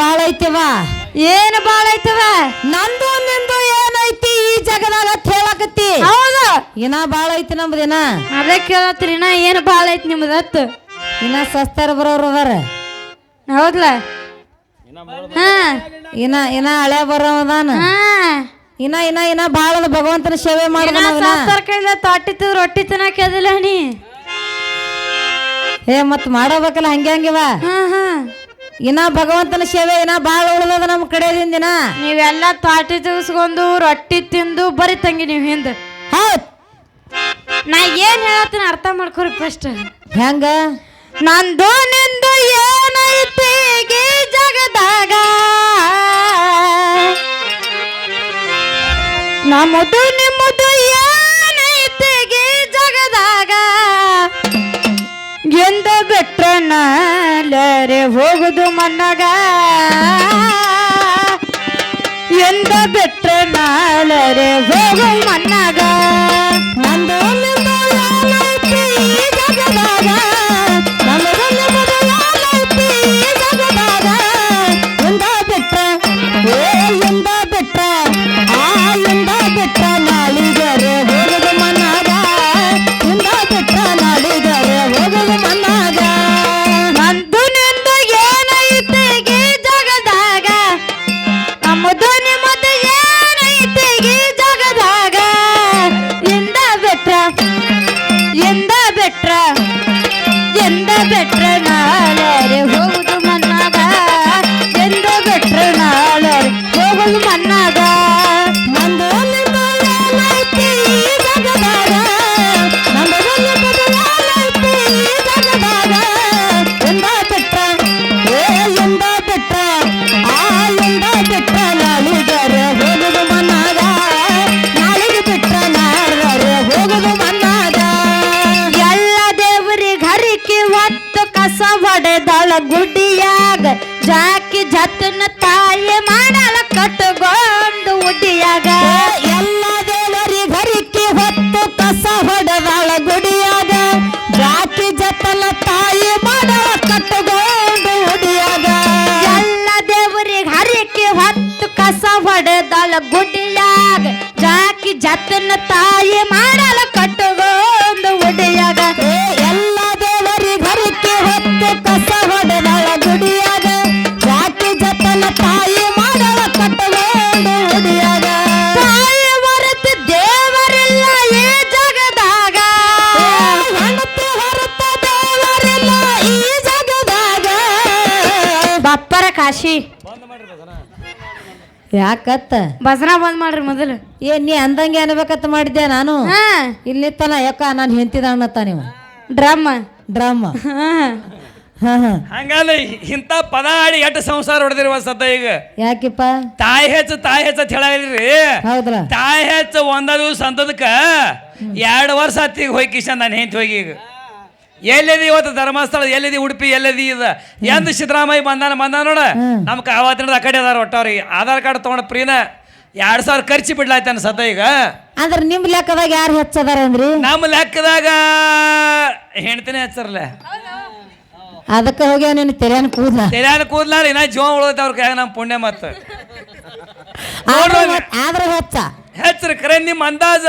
ಬಾಳ ಐತಿವ. ಏನು ಬಾಳ ಐತವ? ನಂದು ನಿಂದು ಏನೈತಿ ಈ ಜಗದಾಗ ಹೇಳಕತ್ತಿ. ಹೌದು, ಇನ್ನ ಬಾಳ ಐತಿ ನಮ್ದಿನ. ಅದೇ ಕೇಳತ್ರಿ. ಇನ್ನ ಏನು ಬಾಳ ಐತಿ ನಿಮ್ದತ್? ಇನ್ನ ಸಸ್ತಾರ ಬರೋರು ಅದಾರ. ಹೌದ್ಲ? ಹಾ, ಇನ್ನ ಹಳೆ ಬರೋದಾನ. ಹಾ, ಇನ್ನ ಇನ್ನ ಇನ್ನ ಬಾಳ ಭಗವಂತನ ಸೇವೆ ಸಸ್ತಾರ ಕೈಲ ತೊಟ್ಟಿತ್ತು ರೊಟ್ಟಿ ತಿನ್ನಕ್ ಎದಿಲ್ಲ ನೀ. ಏ ಮತ್ ಮಾಡಬೇಕಲ್ಲ ಹಂಗೆ ಹಂಗಿವ. ಹಾ ಹಾ, ಇನ್ನ ಭಗವಂತನ ಸೇವೆ ಇನ್ನ ಬಾಳ ಉಳ್ದದ ನಮ್ ಕಡೆದಿಂದ. ನೀವೆಲ್ಲ ತಾಟಿ ತೆಗಿಸ್ಕೊಂಡು ರೊಟ್ಟಿ ತಿಂದು ಬರೀ ತಂಗಿ ನೀವ್ ಹಿಂದ. ಹೌದ್, ನಾ ಏನ್ ಹೇಳತ್ತೀನಿ ಅರ್ಥ ಮಾಡ್ಕೊರಿ ಫಸ್ಟ್. ಹೆಂಗ? ನಂದು ನಿಂದು ಏನೈತಿ ಈ ಜಗದಾಗ, ನಮ್ಮದು ನಿಮ್ಮದು ಏನೈತಿ ಈ ಜಗದಾಗ, ಎಂದ ಬಿಟ್ರ ನಾಲರೆ ಹೋಗುದು ಮನ್ನಗ, ಎಂದ ಬಿಟ್ರ ನಾಲರೆ ಹೋಗು ಮನ್ನಗ. ನಂದು ನಿಂದು ಏನೈತಿ ಈ ಜಗದಾಗ, ನಮ್ಮದು ನಿಮ್ಮದು ಏನೈತಿ ಈ ಜಗದಾಗ, ಎಂದ ಬಿಟ್ರ ಎಂದ ಬಿಟ್ರ ಎಂದ ಬಿಟ್ರ ನಾಳಿಗರೆ ಹೋಗುದು ಮನ್ನಾಗ, ಎಂದ ಬಿಟ್ರ ನಾಳಿಗರೆ ಹೋಗುದು ಮನ್ನಾಗ. ನಂದು ನಿಂದು ಏನೈತಿ ಈ ಜಗದಾಗ, ನಮ್ಮದು ನಿಮ್ಮದು ಏನೈತಿ ಈ ಜಗದಾಗ, ಎಂದ ಬಿಟ್ರ ಎಂದ ಬಿಟ್ರ ಎಂದ ಬಿಟ್ರ ನಾಳರೆ ಹೋಗುದು ಮನ್ನಾಗ, ಎಂದ ಬಿಟ್ರ ನಾಳರೆ ಹೋಗುದು ಮನ್ನಾಗ. ನಂದು ನಿಂದು ಏನೈತಿ ಈ ಜಗದಾಗ, ನಮ್ಮದು ನಿಮ್ಮದು ಏನೈತಿ ಈ ಜಗದಾಗ, ಎಂದ ಬಿಟ್ರ ಎಂದ ಬಿಟ್ರ ಎಂದ ಬಿಟ್ರ ನಾಳಿಗರೆ ಹೋಗುದು ಮನ್ನಾಗ, ನಾಳಿಗೆ ಬಿಟ್ರ ನಾಳರೆ ಹೋಗುದು ಮನ್ನಾಗ. ಎಲ್ಲ ದೇವರಿಗೆ ಹರಿಕೆ ಹೊತ್ತು ಕಸ ಹೊಡೆದಳ ಗುಡಿಯಾಗ, ಜಾಕಿ ಜತನ ತಾಯಿ ಮಾಡಲ ಕಟ್ಟುಕೊಂಡು ಉಡಿಯಾಗ. ಎಲ್ಲ ದೇವರಿ ಹರಿಕೆ ಹೊತ್ತು ಕಸ ಹೊಡೆದಾಳ ಗುಡಿಯಾಗ, ಜಾತಿ ಜತನ ತಾಯಿ ಮಾಡವ ಕಟ್ಟುಕೊಂಡು ಉಡಿಯಾಗ. ಎಲ್ಲ ದೇವರಿಗೆ ಹರಿಕೆ ಹೊತ್ತು ಕಸ ಹೊಡೆದಳ ಗುಡಿಯಾಗ, ಜಾಕಿ ಜತನ ತಾಯಿ ಮಾಡಲ ಕಟ್ಟುಕೊಂಡು ಉಡಿಯಾಗ. ಎಲ್ಲ ದೇವರಿ ಹರಿಕೆ ಹೊತ್ತು ಕಸ ಹೊಡೆದಾಳ ಗುಡಿಯಾಗ, ಜಾತಿ ಜತನ ತಾಯಿ ಮಾಡವ ಕಟ್ಟುಕೊಂಡು ಉಡಿಯಾಗ. ತಾಯಿ ಹೊರತು ದೇವರಿಲ್ಲ ಈ ಜಗದಾಗ, ಹೆಂಡತಿ ಹೊರತು ದೇವರಿಲ್ಲ ಈ ಜಗದಾಗ. ಬಪ್ಪರ ಕಾಶಿ ಯಾಕತ್ತ ಭಜನಾ ಬಂದ್ ಮಾಡ್ರಿ ಮೊದಲು. ನೀ ಅಂದಂಗೆ ಅನ್ಬೇಕತ್ತ ಮಾಡಿದ್ದೆ ನಾನು. ಹಾ, ಇಲ್ಲಿ ತನ ಯಾಕ ನಾನು ಹೆಂತಿದ ಅನ್ನತ್ತ ನೀವು ಡ್ರಮ್. ಡ್ರಾಮ. ಹಂಗಲ್ಲ ಇಂಥ ಪದ ಆಡಿ ಎಷ್ಟು ಸಂಸಾರ ಹೊಡೆದಿರುವ ಸದ್ದ ಈಗ. ಯಾಕಿಪ್ಪ? ತಾಯಿ ಹೆಚ್ಚು ಅಂತ ಹೇಳಿದ್ರಿ. ಹೌದಲ್ಲ? ತಾಯಿ ಹೆಚ್ಚು ಒಂದ ದಿವಸ ಅಂತದಕ್ಕ 2 ವರ್ಷ ಹತ್ತಿಗೆ ಹೋಗಿ ಕಿಶನ್ ನಾನು ಹೆಂತ ಹೋಗಿ ಈಗ ಎಲ್ಲಿದಿ ಇವತ್ತು ಧರ್ಮಸ್ಥಳ, ಎಲ್ಲಿದಿ ಉಡುಪಿ, ಎಲ್ಲಿದಿ ಇದ ಎಂದು ಸಿದ್ದರಾಮಯ್ಯ ಬಂದಾನ ನೋಡ. ನಮ್ಕ ಅವತ್ತಿನ ಆ ಕಡೆ ಅದಾರ ಒಟ್ಟವ್ರಿಗೆ ಆಧಾರ್ ಕಾರ್ಡ್ ತಗೊಂಡ ಪ್ರೀನ 2000 ಖರ್ಚು ಬಿಡ್ಲಾಯ್ತಾನ ಸದ್ದ ಈಗ. ಅಂದ್ರೆ ನಿಮ್ ಲೆಕ್ಕದಾಗ ಯಾರು ಹೆಚ್ಚದಾರ ಅಂದ್ರಿ? ನಮ್ಮ ಲೆಕ್ಕದಾಗ ಹೆಣ್ತಿನೇ ಹೆಚ್ಚರಲ್ಲ. ಅದಕ್ಕೆ ಹೋಗ್ಯಾವ ನೀನು ತೆರೆಯನ್ ಕೂದ್ಲ. ತೆರ್ಯಾನ ಕೂದ್ಲಾರ ಇನ್ನ ಜೀವ ಉಳಿದೈತೆ ಅವ್ರ ಕೈ ನಮ್ಮ ಪುಣ್ಯ ಮತ್ತ ಆದ್ರೆ ಹೆಚ್ಚ ಹೆಚ್ಚರ ಕರೆ ನಿಮ್ಮ ಅಂದಾಜ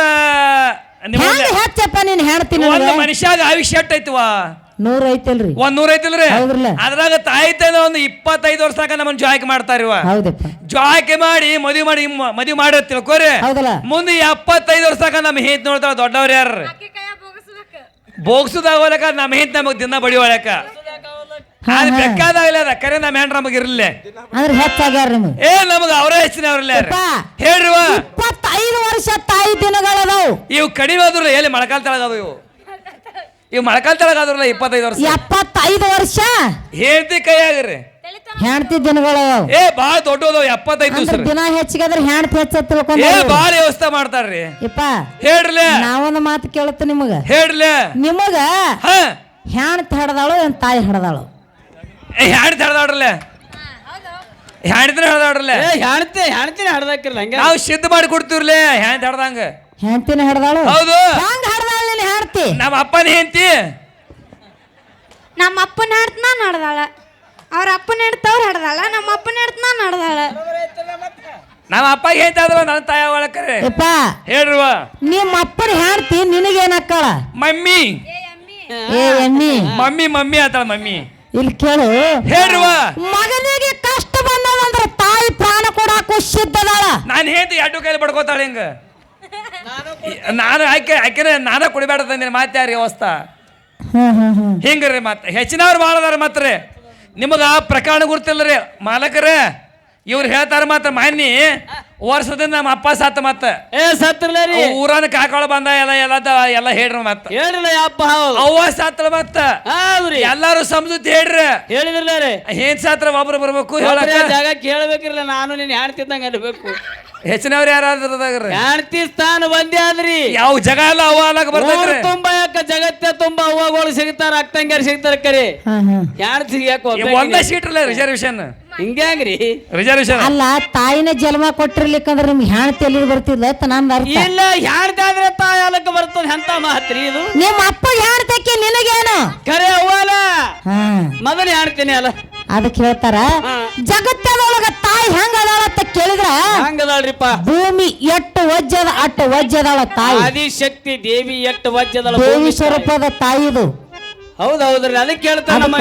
ಹೆಚ್ಚಪ್ಪ ನೀನ್ ಹೇಳ್ತೀನಿ. ಒಂದು ಮನುಷ್ಯಾಗ ಆಯುಷ್ಯ ಎಷ್ಟ್ ಐತಿವಾ? 100 ಐತಿಲ್ರಿ? 100 ಐತಿಲ್ರಿ? ಹೌದ್ರಲ್ಲ? ಅದ್ರಾಗ ತಾಯಿ ತಂದೆ ಒಂದು 25 ವರ್ಷ ತನಕ ನಮ್ಮನ್ನ ಜಾಯ್ಕೆ ಮಾಡ್ತಾರಿವ. ಹೌದಪ್ಪ. ಜಾಯ್ಕೆ ಮಾಡಿ ಮದುವೆ ಮಾಡಿ ತಿಳ್ಕೋರಿ. ಹೌದಲ್ಲ? ಮುಂದೆ 75 ವರ್ಷ ತನಕ ನಮ್ಮ ಹೆಂತ ನೋಡ್ತಾವ ದೊಡ್ಡವ್ರ ಯಾರ ಬೋಗ್ಸುದಾಗಲಕ ನಮ್ಮ ಹೆಂತ ನಮಗ್ ದಿನ ಬಡಿಯೋಳಕ ಆದ್ರೆ ಬೇಕಾದಾಗಲ್ಲ ಅದ ಕರೆ ನಮ್ಮ ಹೆಂಡ್ರ ನಮಗ್ ಇರ್ಲಿಲ್ಲ ಅಂದ್ರೆ ಹೆಚ್ಚಾಗ್ಯಾರ ನಿಮ್ಗೆ. ನಮಗ ಅವರೇ ಹೆಚ್ಚಿನ ಅವ್ರಲ್ಲ ಹೇಳ್ರಿವ. 25 ವರ್ಷ ತಾಯಿ ದಿನಗಳದಾವು ಇವು ಕಡಿಮೆ ಆದ್ರಲ್ಲ ಎಲ್ಲಿ ಮೊಳಕಾಲ್ ತೆಳಗದು ಇವು ಮೊಳಕಾಲ್ ತೆಳಗಾದ್ರಲ್ಲ 25 ವರ್ಷ 75 ವರ್ಷ ಹೇಳ್ತಿ ಕೈಯಾಗ್ರಿ ಹೆಣ್ತಿ ದಿನಗಳದಾವು. ಬಾಳ ದೊಡ್ಡದು 75 ಸರ್. ದಿನ ಹೆಚ್ಚಿಗಾದ್ರೆ ಹೆಣ್ತಿ ಹೆಚ್ಚ ತಿಳ್ಕೊಂಡ ಬಾಳ ವ್ಯವಸ್ಥೆ ಮಾಡ್ತಾರ್ರಿ. ಯಪ್ಪ ಹೇಳ್ರಲ್ಲ ನಾವೊಂದು ಮಾತು ಕೇಳುತ್ತ ನಿಮಗ. ಹೇಳ್ರಲ್ಲ ನಿಮಗ ಹೆಣ್ತಿ ಹಡದಾಳು ಏನ್ ತಾಯಿ ಹಡದಾಳು? ಹೆಣ್ತಿ ಹಡದಾಡ್ರಲ್ಲ ಹೆಣ್ತಿನ ಹಡದಾಡ್ರಲ್ಲ ಹೆಣ್ತಿನ ಹಡ್ದಾಕಿರ್ಲ ಹಂಗ ನಾವು ಸಿದ್ಧ ಮಾಡಿ ಕೊಡ್ತೀವ್ರಲ್ಲ ಹೆಣ್ತಿ ಹಡ್ದಂಗ ಹೆಣ್ತಿನ ಹಡದಾಳು. ಹೌದು. ಹಂಗ ಹಡದಾಳ ನೀನ್ ಹೆಣ್ತಿ? ನಮ್ಮ ಅಪ್ಪನ ಹೆಂಡತಿ ನಮ್ಮ ಅಪ್ಪನ ಹಾಡ್ತ ನಾನು ಹಾಡ್ದಾಳ. ಅವ್ರ ಅಪ್ಪನ ಹೆಣ್ತವ್ರು ಹಡ್ದಾಳ ನಮ್ಮ ಅಪ್ಪನ ಹೆಣ್ತ ನಾನು ಹಡ್ದಾಳ ನಮ್ಮ ಅಪ್ಪ ಹೇಳ್ತಾದ್ರು ನನ್ನ ತಾಯ ಒಳಕರೆ ಯಪ್ಪ ಹೇಳ್ರುವ ನಿಮ್ಮ ಅಪ್ಪನ ಹೇಳ್ತಿ ನಿನಗೇನ್ ಅಕ್ಕಳ ಮಮ್ಮಿ ಏ ಎಮ್ಮಿ ಮಮ್ಮಿ ಮಮ್ಮಿ ಆತಾಳ ಮಮ್ಮಿ ಇಲ್ಲಿ ಕೇಳು ಹೇಳ್ರುವ ಮಗನಿಗೆ ಕಷ್ಟ ಬಂದದಂದ್ರ ತಾಯಿ ಪ್ರಾಣ ಕೊಡಾಕು ಸಿದ್ಧದಾಳ. ನಾನು ಹೇಳ್ತಿ ಎರಡು ಕೈಲಿ ಬಡ್ಕೋತಾಳೆ ಹಿಂಗ ನಾನು ಆಕೆ ನಾನ ಕುಡಿಬೇಡ ತಂದಿನ ಮಾತು ಯಾರಿಗೆ ಅವಸ್ಥಾ ಹಿಂಗ್ರಿ ಮತ್ತೆ ಹೆಚ್ಚಿನವ್ರು ಭಾಳ ಅದಾರ ಮಾತ್ರ ನಿಮಗ ಪ್ರಕರಣ ಗುರ್ತಿಲ್ಲರಿ ಮಾಲಕರೇ ಇವ್ರು ಹೇಳ್ತಾರ ಮಾತ್ರ ಮಾನ್ಯ ವರ್ಷದಿಂದ ನಮ್ಮ ಅಪ್ಪ ಸತ್ತ ಮತ್ತ ಸತ್ರಲ್ಲ ರೀ ಊರನ್ನ ಕಾಕೋಳ ಬಂದ ಎಲ್ಲ ಹೇಳ್ರಿ ಮತ್ತ ಹೇಳ್ರಲ್ಲ ಯಪ್ಪ ಹೌದು ಅವ್ವ ಸತ್ರ ಮತ್ತ ಹೌದ್ರಿ ಎಲ್ಲಾರು ಸಮಜುತಿ ಹೇಳ್ರಿ ಹೇಳಿದ್ರಲ್ಲ ರೀ ಏನ್ ಸತ್ರ ಒಬ್ರು ಬರ್ಬೇಕು ಹೇಳಕ ಜಾಗ ಕೇಳ್ಬೇಕಿರಲ್ಲ ನಾನು ನೀನ್ ಹೆಣ್ತಿದ್ದಂಗ ಅನ್ಬೇಕು ಹೆಚ್ಚಿನವ್ರು ಯಾರಾದ್ರದಾಗ್ರಿ ಹೆಣ್ತಿ ಸ್ಥಾನ ಬಂದೆ ಆದ್ರಿ ಯಾವ ಜಗ ಎಲ್ಲ ಅವ್ವ ಅಲಾಗ ಬರ್ತೈತ್ರಿ ತುಂಬಾ ಯಾಕ ಜಗತ್ತೇ ತುಂಬಾ ಅವ್ವಗಳು ಸಿಗ್ತಾರ ಅಕ್ಕಂಗ್ಯಾರ ಸಿಗ್ತಾರ ಕರಿ ಹೆಣ್ತಿ ಯಾಕೆ ಒಂದೇ ಸೀಟ್ ಅಲ್ಲ ರಿಸರ್ವೇಶನ್ ಹಿಂಗ್ಯಾಂಗ್ರಿ ರಿಸರ್ವೇಶನ್ ಅಲ್ಲ ತಾಯಿನ ಜನ್ಮ ಕೊಟ್ಟಿರ್ಲಿಕ್ಕಂದ್ರ ನಿಮ್ಗೆ ಹೆಣ್ತಿ ಎಲ್ಲಿ ಬರ್ತಿದ್ಲ ನಂದು ಅರ್ಥ. ಇಲ್ಲ ಹೆಣ್ತಾದ್ರೆ ತಾಯಿ ಅಲಕ್ಕ ಬರ್ತದ ಎಂತ ಮಾತ್ರಿ ಇದು ನಿಮ್ಮ ಅಪ್ಪ ಹೆಣ್ತಕ್ಕೆ ನಿನಗೇನು ಖರೆ ಅವ್ವಲ್ಲ ಹಾ ಮೊದಲು ಹೆಣ್ತೀನಿ ಅಲ್ಲ ಅದಕ್ಕೆ ಹೇಳ್ತಾರ ಜಗತ್ತದೊಳಗ ತಾಯಿ ಹೆಂಗ ಅದಾಳ ಅಂತ ಕೇಳಿದ್ರ ಹಂಗದಾಳ್ರಿಪ್ಪ ಭೂಮಿ ಎಟ್ಟು ವಜ್ಜದ ಅಟ್ಟು ವಜ್ಜದಾಳ ತಾಯಿ. ಆದಿಶಕ್ತಿ ದೇವಿ ಎಟ್ಟು ವಜ್ಜದಳ ದೇವಿ ಸ್ವರೂಪದ ತಾಯಿದು. ಹೌದೌದ್ರಿ ಅದಕ್ಕೆ ಕೇಳ್ತಾರ ನಮ್ಮ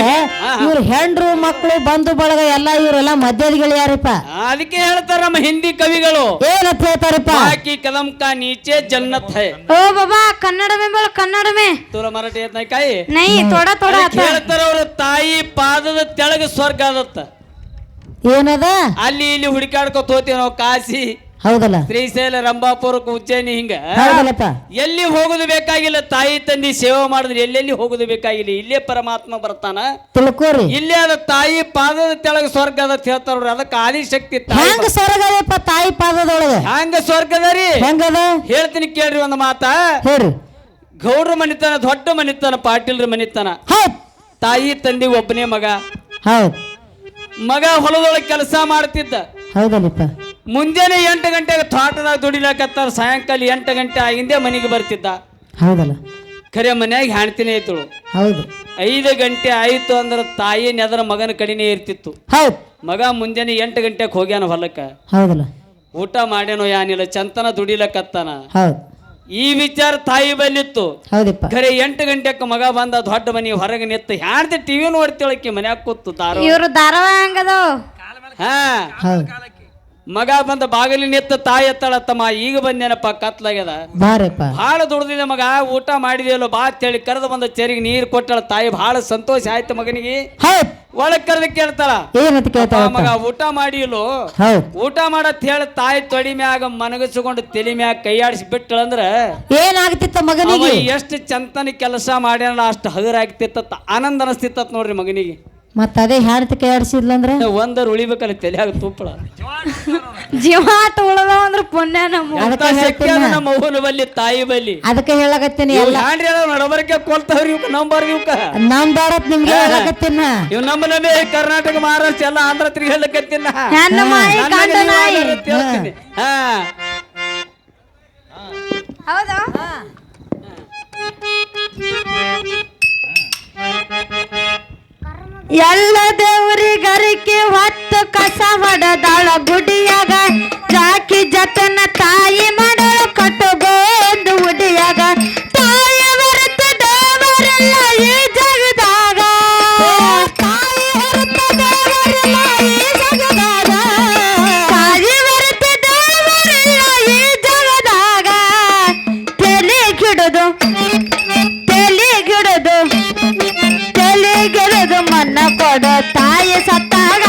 ಇವ್ರ ಹೆಂಡ್ರು ಮಕ್ಕಳು ಬಂಧು ಬಳಗ ಎಲ್ಲ ಇವರೆಲ್ಲ ಮಧ್ಯದ ಗೆಳೆಯಾರಪ್ಪ. ಅದಕ್ಕೆ ಹೇಳ್ತಾರ ನಮ್ಮ ಹಿಂದಿ ಕವಿಗಳು ಏನಂತ ಹೇಳ್ತಾರಪ್ಪ ಬಾಕಿ ಕದಂ ಕಾ ನೀಚೆ ಜನ್ನತ್ ಹೈ ओ बाबा कन्नड़ में बोल कन्नड़ में ತೋರ ಮರಾಠಿ ಏತ್ ಕಾಯಿ नहीं थोड़ा थोड़ा आता है ಹೇಳ್ತಾರ ಅವ್ರ ತಾಯಿ ಪಾದದ ತೆಳಗ ಸ್ವರ್ಗ ಅದತ್ತ ಏನದ ಅಲ್ಲಿ ಇಲ್ಲಿ ಹುಡುಕಾಡ್ಕೊತ ಹೋಗ್ತೀವಿ ನಾವು ಕಾಶಿ ಹೌದಲ್ಲ ಶ್ರೀಶೈಲ ರಂಭಾಪುರ ಉಜ್ಜಯಿನಿ ಹಿಂಗ ಹೌದಲ್ಲಪ್ಪ. ಎಲ್ಲಿ ಹೋಗುದು ಬೇಕಾಗಿಲ್ಲ ತಾಯಿ ತಂದಿ ಸೇವೆ ಮಾಡಿದ್ರೆ ಎಲ್ಲೆಲ್ಲಿ ಹೋಗುದು ಬೇಕಾಗಿಲ್ಲ ಇಲ್ಲೇ ಪರಮಾತ್ಮ ಬರ್ತಾನ ತಿಳ್ಕೋರಿ. ಇಲ್ಲೇ ಅದ ತಾಯಿ ಪಾದದ ತೆಳಗ ಸ್ವರ್ಗ ಅದ ಹೇಳ್ತಾರ ಅದಕ್ಕೆ ಆದಿಶಕ್ತಿ ಹೆಂಗ ಸ್ವರ್ಗದಪ್ಪ ತಾಯಿ ಪಾದದೊಳಗ ಹಂಗ ಸ್ವರ್ಗದ ರೀ ಹೆಂಗದ ಹೇಳ್ತೀನಿ ಕೇಳ್ರಿ ಒಂದು ಮಾತ ಹೇಳ್ರಿ. ಗೌಡ್ರ ಮನಿತನ ದೊಡ್ಡ ಮನಿತನ ಪಾಟೀಲ್ರ ಮನಿತನ ಹೌದ್ ತಾಯಿ ತಂದಿ ಒಬ್ಬನೇ ಮಗ ಹೌದ್ ಮಗ ಹೊಲದೊಳಗೆ ಕೆಲಸ ಮಾಡ್ತಿದ್ದ ಹೌದಲ್ಲಪ್ಪ. ಮುಂಜಾನೆ 8 ಗಂಟೆಗೆ ತೋಟದಾಗ ದುಡಿಲಾಕತ್ತಾರ ಸಾಯಂಕಾಲ 8 ಗಂಟೆ ಆಗಿಂದೇ ಮನೆಗೆ ಬರ್ತಿದ್ದ ಹೌದಲ್ಲ ಖರೆ ಮನ್ಯಾಗ ಹೆಣ್ತಿನೇ ಐತಳು ಹೌದು 5 ಗಂಟೆ ಆಯ್ತು ಅಂದ್ರೆ ತಾಯಿ ನೆದರ ಮಗನ ಕಡಿನೇ ಇರ್ತಿತ್ತು. ಹೌದ್ ಮಗ ಮುಂಜಾನೆ 8 ಗಂಟೆಗೆ ಹೋಗ್ಯಾನ ಹೊಲಕ್ಕ ಹೌದಲ್ಲ ಊಟ ಮಾಡ್ಯಾನೋ ಯಾನಿಲ್ಲ ಚಂತನ ದುಡಿಲಕತ್ತಾನ ಹೌದ್ ಈ ವಿಚಾರ ತಾಯಿ ಬಲ್ಲಿತ್ತು. ಹೌದಪ್ಪ. ಖರೆ 8 ಗಂಟೆಗೆ ಮಗ ಬಂದ ದೊಡ್ಡ ಮನೆ ಹೊರಗೆ ನಿತ್ತು ಹ್ಯಾಂಡ್ತಿ ಟಿವಿ ನೋಡ್ತಿಳಕ್ಕೆ ಮನ್ಯಾಗ ಕೂತು ತಾರ ಇವ್ರು ಧಾರಾವಾಹಿ ಹಂಗದೋ ಹಾ ಹೌದ್ ಮಗ ಬಂದ ಬಾಗಿಲಿ ನಿತ್ತ ತಾಯಿ ಎತ್ತಳ ತಮ್ಮ ಈಗ ಬಂದೇನಪ್ಪ ಕತ್ಲಾಗ್ಯದ ಬಾರಪ್ಪ. ಭಾಳ ದುಡ್ದಿದೆ ಮಗ ಊಟ ಮಾಡಿದೆಯಲ್ಲ ಬಾ ಅಂತೇಳಿ ಕರೆದು ಬಂದ ಚೆರಿಗೆ ನೀರು ಕೊಟ್ಟಳ ತಾಯಿ ಭಾಳ ಸಂತೋಷ ಆಯ್ತು ಮಗನಿಗೆ. ಹೌದ್ ಒಳಗ್ ಕರೆದ ಕೇಳ್ತಾಳ ಏನಂತ ಕೇಳ್ತಾಳ ಮಗ ಊಟ ಮಾಡಿಯಲ್ಲೋ ಹೌದ್ ಊಟ ಮಾಡತ್ ಹೇಳಿ ತಾಯಿ ತೊಡಿ ಮ್ಯಾಗ ಮನಗಸ್ಕೊಂಡು ತಲೆ ಮ್ಯಾಗ ಕೈಯಾಡಿಸಿ ಬಿಟ್ಟಳಂದ್ರ ಏನಾಗ್ತಿತ್ತ ಮಗನಿಗೆ ಎಷ್ಟು ಚಂತನ ಕೆಲಸ ಮಾಡ್ಯಾನ ಅಷ್ಟು ಹಗರಾಗ್ತಿತ್ತ ಆನಂದ ಅನಸ್ತಿತ್ತ ನೋಡ್ರಿ ಮಗನಿಗೆ. ಮತ್ತ ಅದೇ ಹೆಣ್ತಿ ಕೈ ಆಡಿಸಿದ್ಲಂದ್ರ ಒಂದರ ಉಳಿಬೇಕಲ್ಲ ತಲೆಯಾಗ ತುಪ್ಪಳ ಜೀವಾಟ ಉಳದ ಅಂದ್ರ ಪುಣ್ಯ ನಮ್ಮ ಅದಕ್ಕೆ ಶಕ್ತಿ ಅದ ನಮ್ಮ ಅವ್ವನ ಬಲ್ಲಿ ತಾಯಿ ಬಲ್ಲಿ. ಅದಕ್ಕೆ ಹೇಳಕತ್ತೀನಿ ಎಲ್ಲ ಹಾಂಡ್ರಿ ನಡಬರ್ಕೆ ಕೊಲ್ತಾವ್ರಿ ಇವಕ್ಕ ನಂಬರ್ ಇವಕ್ಕ ನಮ್ ಬಾಡತ್ ನಿಮ್ಗೆ ಹೇಳಕತ್ತೀನ. ಇವ್ ನಮ್ಮ ನಮ್ಮೇ ಕರ್ನಾಟಕ ಮಹಾರಾಷ್ಟ್ರ ಎಲ್ಲ ಆಂಧ್ರ ತಿರುಗಿ ಹೇಳಕತ್ತೀನ ಹೆಣ್ಣು ಮಾಯಿ ಗಂಡ ನಾಯಿ ಹಾ ಹೌದಾ ಎಲ್ಲ ದೇವರಿಗರಿಕೆ ಹೊತ್ತು ಕಸ ಹೊಡೆದಾಳ ಗುಡಿಯಾಗ ಜಾಕಿ ಜತನ ತಾಯಿ ಮಾಡಲು ಕಟ್ಟುಗೋಂದು ಉಡಿಯಾಗ ತಾಯಿ ಹೊರತ ದೇವರೆಲ್ಲ ಈ ಜಗದಾಗ ತಾಯಿ ಹೊರತ ದೇವರೆಲ್ಲ ಈ ಜಗದಾಗ ತಾಯಿ ಹೊರತ ದೇವರೆಲ್ಲ ಈ ಜಗದಾಗ ತಲೆ ಗಿಡದು ಮನ್ನ ಕೊಡೋ ತಾಯಿ ಸತ್ತಾಗ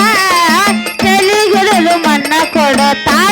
ತಲೆಗಿಡಲು ಮನ್ನ ಕೊಡೋ ತಾಯಿ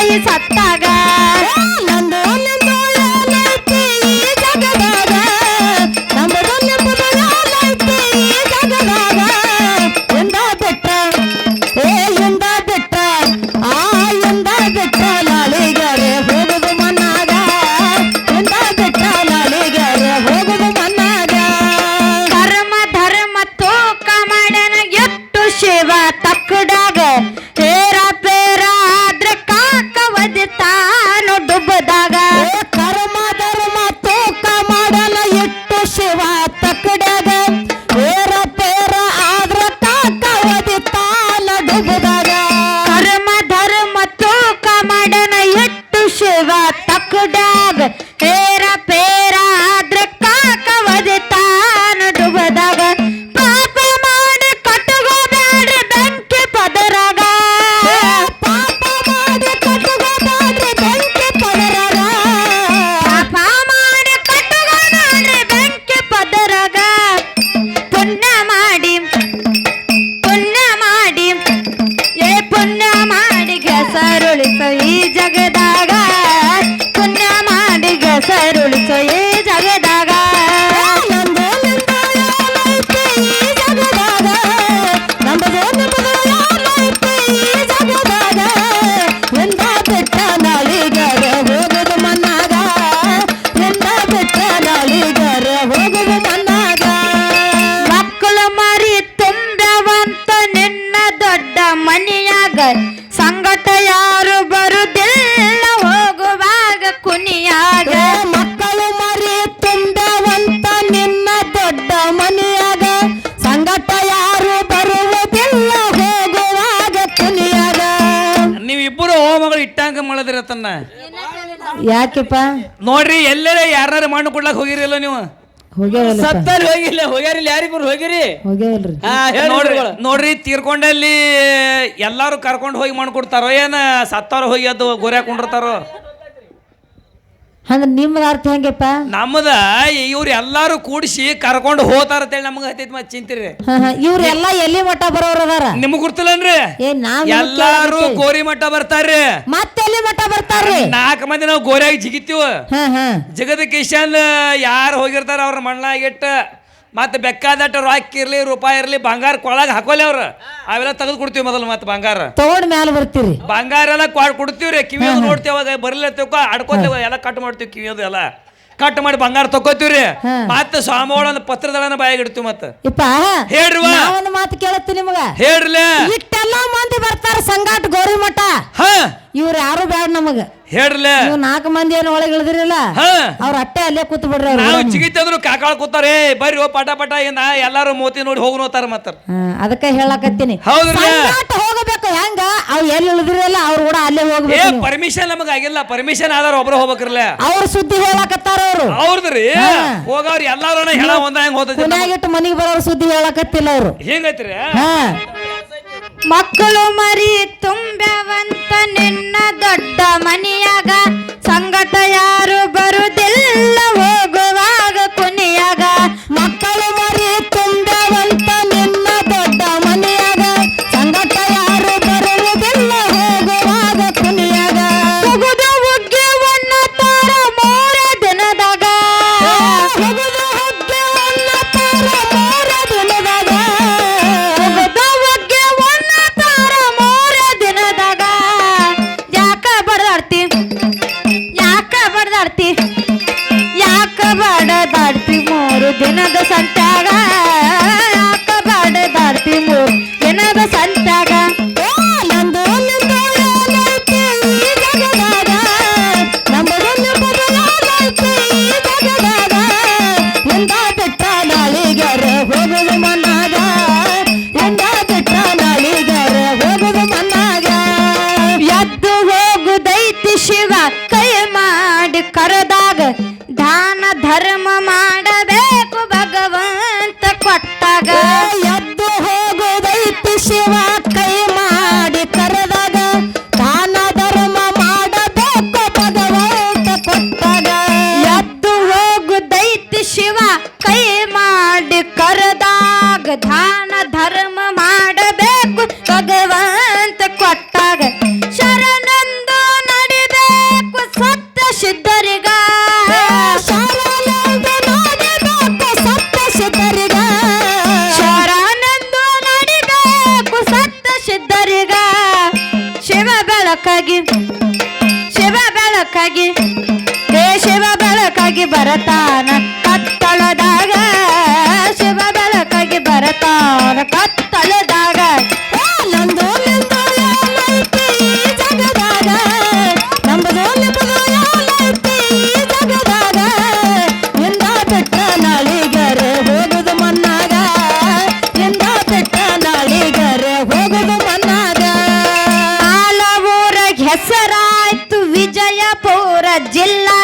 ಈ ಜಗದಾಗ ಪುಣ್ಯ ಮಾಡಿ ಹೆಸರುಳಿಸೋ ಈ ಜಗದಾಗ ನಂದು ನಿಂದು ಏನೈತಿ ಈ ಜಗದಾಗ ನಂಬದು ನಿಂಬದು ಏನೈತಿ ಈ ಜಗದಾಗ ಎಂದ ಬೆಟ್ಟ ನಾಳಿಗರ ಹೋಗುದು ಮನ್ನಾಗ ಎಂದ ಬೆಟ್ಟ ನಾಳಿಗರ ಹೋಗುದು ಮನ್ನಾಗ ಮಕ್ಕಳು ಮರಿ ತುಂಬ್ಯವಂತ ನಿನ್ನ ದೊಡ್ಡ ಮನೆಯಾಗ ಸಂಗಟ ಯಾರು ಬರುದಿಲ್ಲ ಹೋಗುವಾಗ ಕುನಿಯಾಗ ಮಕ್ಕಳು ಮರಿ ತುಂಬವಂತ ನಿನ್ನ ದೊಡ್ಡ ಮನೆಯಾಗ ಸಂಗಟ ಯಾರು ಬರುವುದಿಲ್ಲ ಹೋಗುವಾಗ ಕುನಿಯಾಗ ನೀವಿಬ್ಬರು ಹೋಮಗಳು ಇಟ್ಟಂಗ ಮಾಡದಿರತ್ತನ್ನ ಯಾಕೆಪ್ಪ ನೋಡ್ರಿ ಎಲ್ಲರೇ ಯಾರು ಮಣ್ಣು ಕೊಡ್ಲಕ್ ಹೋಗಿರಿಲ್ಲ ನೀವು ಹೋಗ್ಯಾವಲ್ಲ ಸತ್ತಲ್ಲಿ ಹೋಗಿಲ್ಲ ಹೋಗ್ಯಾರಿಲ್ಲ ಯಾರಿಬ್ಬರು ಹೋಗಿರಿ ಹೋಗ್ಯಾವಲ್ರಿ ಹಾ ಹೇಳಿ ನೋಡ್ರಿ ಗುರುಗಳು. ನೋಡ್ರಿ ತೀರ್ಕೊಂಡಲ್ಲಿ ಎಲ್ಲಾರು ಕರ್ಕೊಂಡು ಹೋಗಿ ಮಾಡ್ಕೊಡ್ತಾರೋ ಏನ ಸತ್ತಾರ ಹೋಗಿ ಅದು ಗೋರ್ಯಾಕೊಂಡಿರ್ತಾರೋ ಅಂದ್ರೆ ನಿಮ್ದು ಅರ್ಥ ಹೆಂಗಪ್ಪ ನಮ್ಮದ ಇವ್ರು ಎಲ್ಲಾರು ಕೂಡಿಸಿ ಕರ್ಕೊಂಡು ಹೋತಾರ ಅಂತೇಳಿ ನಮ್ಗೆ ಹತ್ತೈತಿ ಮತ್ತೆ ಚಿಂತಿರಿ ಇವ್ರೆಲ್ಲ ಎಲ್ಲಿ ಮಠ ಬರೋರ್ ಅದಾರ ನಿಮಗ್ ಗುರ್ತಿಲ್ಲನ್ರಿ ಏ ನಾವ್ ಎಲ್ಲಾರು ಗೋರಿ ಮಠ ಬರ್ತಾರ್ರಿ ಮತ್ತೆಲ್ಲಿ ಮಠ ಬರ್ತಾರ್ರಿ 4 ಮಂದಿ ನಾವು ಗೋರ್ಯಾಗ ಜಿಗಿತೀವ ಹಾ ಹಾ ಜಗದ ಕಿಶನ್ ಯಾರು ಹೋಗಿರ್ತಾರ ಅವ್ರ ಮಣ್ಣಾಗಿಟ್ಟ ಮತ್ತೆ ಬೇಕಾದಟ್ಟ ರಾಕ್ ಇರ್ಲಿ ರೂಪಾಯಿ ಇರ್ಲಿ ಬಂಗಾರ ಕೊಳಗ ಹಾಕೋಲಿ ಅವ್ರ ಅವೆಲ್ಲ ತೆಗೆದು ಕೊಡ್ತೀವಿ ಮೊದಲು ಮತ್ತೆ ಬಂಗಾರ ತಗೊಂಡ್ ಮ್ಯಾಲ ಬರ್ತೀರಿ ಬಂಗಾರ ಎಲ್ಲ ಕೊಡ್ತೀವ್ರಿ ಕಿವಿಯೋದು ನೋಡ್ತೇವಾಗ ಬರ್ಲತ್ತೇವ ಆಡ್ಕೋತೇವ ಎಲ್ಲ ಕಟ್ ಮಾಡ್ತೀವಿ ಕಿವಿಯೋದು ಎಲ್ಲ ಕಟ್ ಮಾಡಿ ಬಂಗಾರ ತಗೋತೀವ್ರಿ ಮತ್ತೆ ಸ್ವಾಮಿಗಳನ್ನ ಪತ್ರದಳನ ಬಾಯಾಗ ಇಡ್ತೀವಿ ಮತ್ತೆ ಇಪ್ಪ ಹೇಳ್ರಿ ಒಂದು ಮಾತು ಕೇಳತ್ತೀನಿ ನಿಮಗ ಹೇಳ್ರಲ್ಲ ಇಷ್ಟೆಲ್ಲ ಮಂದಿ ಬರ್ತಾರ ಸಂಗಾಟ ಗೌರಿ ಮಠ ಹಾ ಇವ್ರು ಯಾರು ಬೇಡ ನಮಗ ಹೇಳ್ರಲ್ಲ ನೀವು 4 ಮಂದಿ ಏನು ಒಳಗೆ ಇಳಿದಿರಲ್ಲ ಹಾ ಅವ್ರ ಅಟ್ಟೆ ಅಲ್ಲೇ ಕೂತ್ ಬಿಡ್ರಿ ಅವ್ರು ನಾವು ಜಿಗಿತಂದ್ರು ಕಾಕಾಳ ಕೂತಾರೇ ಬರ್ರಿ ಪಟ ಪಟ ಏನ ಎಲ್ಲಾರು ಮೋತಿ ನೋಡಿ ಹೋಗಿ ನೋತಾರ ಮತ್ತ ಅದಕ್ಕೆ ಹೇಳಕತ್ತೀನಿ ಹೌದ್ರಲ್ಲ ಸಂಗಾಟ ಹೋಗಬೇಕು ಹೆಂಗ ಅವ್ ಎಲ್ಲಿ ಇಳಿದಿರಲ್ಲ ಅವ್ರು ಕೂಡ ಅಲ್ಲೇ ಏ ಹೋಗ್ಬೇಕು ನೀವು. ಪರ್ಮಿಷನ್ ನಮಗ ಆಗಿಲ್ಲ ಪರ್ಮಿಷನ್ ಆದಾರ ಒಬ್ರು ಹೋಗ್ಬೇಕ್ರಲ್ಲ ಅವ್ರ ಸುದ್ದಿ ಹೇಳಕತ್ತಾರ ಅವ್ರು ಹೌದ್ರಿ ಹೋಗವ್ರಿ ಎಲ್ಲಾರು ಹೆಣ ಒಂದ ಹೆಂಗ್ ಹೋದ ಮನ್ಯಾಗಿಟ್ಟು ಮನಿಗೆ ಬರೋರು ಸುದ್ದಿ ಹೇಳಕತ್ತಿಲ್ಲ ಅವ್ರು ಹಿಂಗೈತ್ರಿ ಹಾ ಮಕ್ಕಳು ಮರಿ ತುಂಬ್ಯವಂತ ನಿನ್ನ ದೊಡ್ಡ ಮನೆಯಾಗ ಸಂಗಟ ಯಾರು ಬರುದಿಲ್ಲ ಹೋಗುವಾಗ ಕುನಿಯಾಗ ಮಕ್ಕಳು ಮರಿ ತುಂಬವಂತ ನಿನ್ನ ದೊಡ್ಡ ಮನೆಯಾಗ ಸಂಗಟ ಯಾರು ಬರುವುದಿಲ್ಲ ಹೋಗುವಾಗ ಕುನಿಯಾಗ ಹುಗುದು ಹುಗ್ಗೆ ಒಣ್ಣ ತಾರ 3 ದಿನದಾಗ ಹುಗುದು ಹುಗ್ಗೆ ಒಣ್ಣ ತಾರ 3 ದಿನದಾಗ ಹುಗುದು ಹುಗ್ಗೆ ಒಣ್ಣ ತಾರ 3 ದಿನದಾಗ ಯಾಕ ಬಡದಾಡ್ತಿ ಯಾಕ ಬಡದಾಡ್ತಿ ಯಾಕ ಬಡದಾಡ್ತಿ 3 ದಿನದ ಸಂತ್ಯಾಗ ಯಾಕ ಬಡದಾಡ್ತಿ 3 ದಿನದ ಸಂತ್ಯಾಗ ನಂದು ನಿಂದು ಏನೈತಿ ಈ ಜಗದಾಗ ನಂಬದು ನಿಂಬದು ಏನೈತಿ ಈ ಜಗದಾಗ ಎಂದ ಬೆಟ್ಟ ನಾಳಿಗರ ಹೋಗುದು ಮನ್ನಾಗ ಎಂದ ಬೆಟ್ಟ ನಾಳಿಗರ ಹೋಗುದು ಮನ್ನಾಗ ಎದ್ದು ಹೋಗುದೈತಿ ಶಿವ ಕೈ ಮಾಡಿ ಕರೆದಾಗ ದಾನ ಧರ್ಮ ಮಾಡಬೇಕು ಭಗವಂತ ಕೊಟ್ಟಾಗ ಎದ್ದು ಹೋಗುದೈತಿ ಶಿವ ಕೈ ಮಾಡಿ ಕರೆದಾಗ ದಾನ ಧರ್ಮ ಮಾಡಬೇಕು ಭಗವಂತ ಕೊಟ್ಟಾಗ ಎದ್ದು ಹೋಗುದೈತಿ ಶಿವ ಕೈ ಮಾಡಿ ಕರೆದಾಗ ದಾನ ಧರ್ಮ ಮಾಡಬೇಕು ಭಗವಂತ ಕೊಟ್ಟಾಗ ಶರಣಂದು ನಡಿಬೇಕು ಸತ್ಯ ಸಿದ್ಧರಿಗ ಶಾಲೆಯಲ್ಲಿ ನೋಡಬೇಕು ಸತ್ಯ ಸಿದ್ಧರಿಗ ಶರಣಂದು ನಡಿಬೇಕು ಸತ್ಯ ಸಿದ್ಧರಿಗ ಶಿವ ಬೆಳಕಾಗಿ ಶಿವ ಬೆಳಕಾಗಿ ಶಿವ ಬೆಳಕಾಗಿ ಬರತಾನ ಕತ್ತಳದಾಗ ಶಿವ ಬೆಳಕಾಗಿ ಬರತಾನ ಕತ್ತಳದಾಗ ನಂದು ನಿಂದು ಏನೈತಿ ಈ ಜಗದಾಗ ನಂಬದು ನಿಂಬದು ಏನೈತಿ ಈ ಜಗದಾಗ ಎಂದ ಬೆಟ್ಟ ನಾಳಿಗರ ಹೋಗುದು ಮನ್ನಾಗ ಎಂದ ಬೆಟ್ಟ ನಾಳಿಗರ ಹೋಗುದು ಮನ್ನಾಗ ಆಲವೂರ ಹೆಸರಾಯ್ತು ವಿಜಯಪುರ ಜಿಲ್ಲಾ